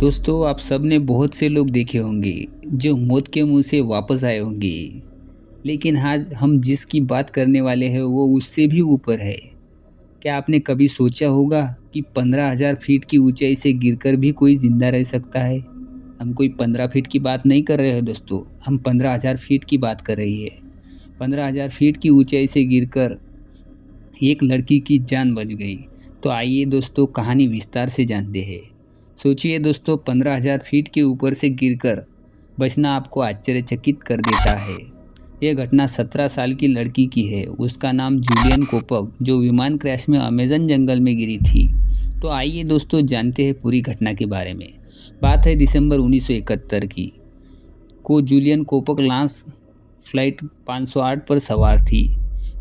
दोस्तों, आप सब ने बहुत से लोग देखे होंगे जो मौत के मुंह से वापस आए होंगे। लेकिन आज हम जिसकी बात करने वाले हैं वो उससे भी ऊपर है। क्या आपने कभी सोचा होगा कि 15,000 फीट की ऊंचाई से गिरकर भी कोई जिंदा रह सकता है? हम कोई 15 फीट की बात नहीं कर रहे हैं दोस्तों, हम 15,000 फीट की बात कर रही है। 15,000 फीट की ऊंचाई से गिरकर एक लड़की की जान बच गई। तो आइए दोस्तों, कहानी विस्तार से जानते हैं। सोचिए दोस्तों, 15,000 फीट के ऊपर से गिरकर बचना आपको आश्चर्यचकित कर देता है। यह घटना 17 साल की लड़की की है। उसका नाम जूलियन कोपक, जो विमान क्रैश में अमेजन जंगल में गिरी थी। तो आइए दोस्तों, जानते हैं पूरी घटना के बारे में। बात है दिसंबर 1971 की। जूलियन कोपक लॉन्च फ्लाइट 508 पर सवार थी।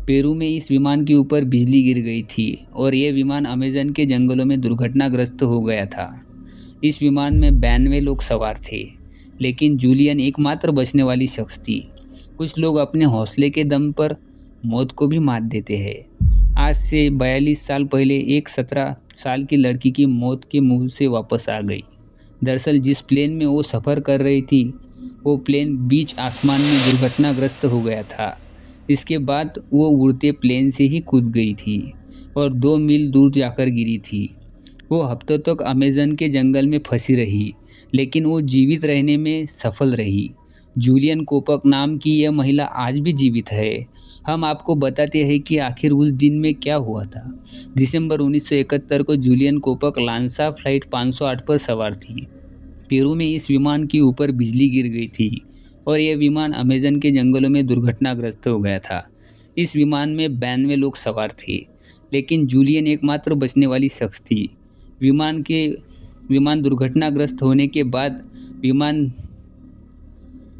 पेरू में इस विमान के ऊपर बिजली गिर गई थी और यह विमान अमेजन के जंगलों में दुर्घटनाग्रस्त हो गया था। इस विमान में 92 लोग सवार थे, लेकिन जूलियन एकमात्र बचने वाली शख्स थी। कुछ लोग अपने हौसले के दम पर मौत को भी मात देते हैं। आज से 42 साल पहले एक 17 साल की लड़की की मौत के मुंह से वापस आ गई। दरअसल जिस प्लेन में वो सफ़र कर रही थी, वो प्लेन बीच आसमान में दुर्घटनाग्रस्त हो गया था। इसके बाद वो उड़ते प्लेन से ही कूद गई थी और 2 मील दूर जाकर गिरी थी। वो हफ्तों तक अमेज़न के जंगल में फंसी रही, लेकिन वो जीवित रहने में सफल रही। जूलियन कोपक नाम की यह महिला आज भी जीवित है। हम आपको बताते हैं कि आखिर उस दिन में क्या हुआ था। दिसंबर 1971 को जूलियन कोपक लांसा फ्लाइट 508 पर सवार थी। पेरू में इस विमान के ऊपर बिजली गिर गई थी और यह विमान अमेजन के जंगलों में दुर्घटनाग्रस्त हो गया था। इस विमान में 92 लोग सवार थे, लेकिन जूलियन एकमात्र बचने वाली शख्स थी। विमान दुर्घटनाग्रस्त होने के बाद विमान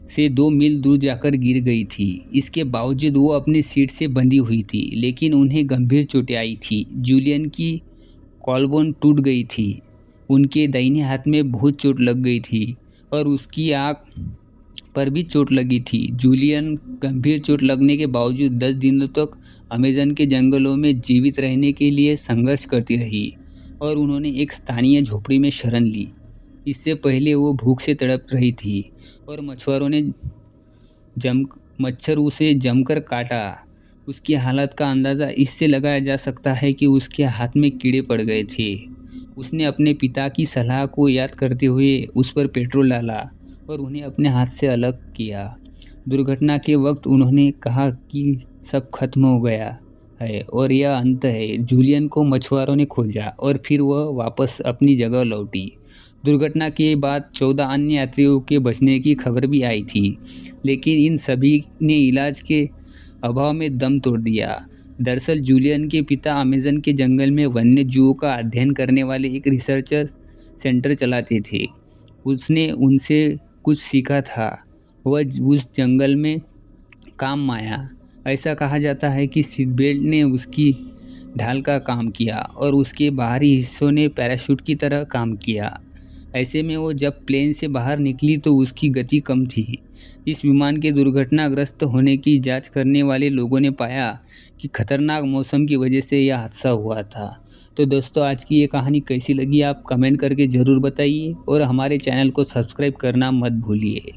से 2 मील दूर जाकर गिर गई थी। इसके बावजूद वो अपनी सीट से बंधी हुई थी, लेकिन उन्हें गंभीर चोटें आई थी। जूलियन की कॉलबोन टूट गई थी, उनके दाहिने हाथ में बहुत चोट लग गई थी और उसकी आँख पर भी चोट लगी थी। जूलियन गंभीर चोट लगने के बावजूद 10 दिनों तक अमेजन के जंगलों में जीवित रहने के लिए संघर्ष करती रही और उन्होंने एक स्थानीय झोपड़ी में शरण ली। इससे पहले वो भूख से तड़प रही थी और मच्छर उसे जमकर काटा। उसकी हालत का अंदाज़ा इससे लगाया जा सकता है कि उसके हाथ में कीड़े पड़ गए थे। उसने अपने पिता की सलाह को याद करते हुए उस पर पेट्रोल डाला और उन्हें अपने हाथ से अलग किया। दुर्घटना के वक्त उन्होंने कहा कि सब खत्म हो गया है और यह अंत है। जूलियन को मछुआरों ने खोजा और फिर वह वापस अपनी जगह लौटी। दुर्घटना के बाद 14 अन्य यात्रियों के बचने की खबर भी आई थी, लेकिन इन सभी ने इलाज के अभाव में दम तोड़ दिया। दरअसल जूलियन के पिता अमेजन के जंगल में वन्य जीवों का अध्ययन करने वाले एक रिसर्चर सेंटर चलाते थे। उसने उनसे कुछ सीखा था, वह उस जंगल में काम आया। ऐसा कहा जाता है कि सीट बेल्ट ने उसकी ढाल का काम किया और उसके बाहरी हिस्सों ने पैराशूट की तरह काम किया। ऐसे में वो जब प्लेन से बाहर निकली तो उसकी गति कम थी। इस विमान के दुर्घटनाग्रस्त होने की जांच करने वाले लोगों ने पाया कि खतरनाक मौसम की वजह से यह हादसा हुआ था। तो दोस्तों, आज की ये कहानी कैसी लगी आप कमेंट करके ज़रूर बताइए और हमारे चैनल को सब्सक्राइब करना मत भूलिए।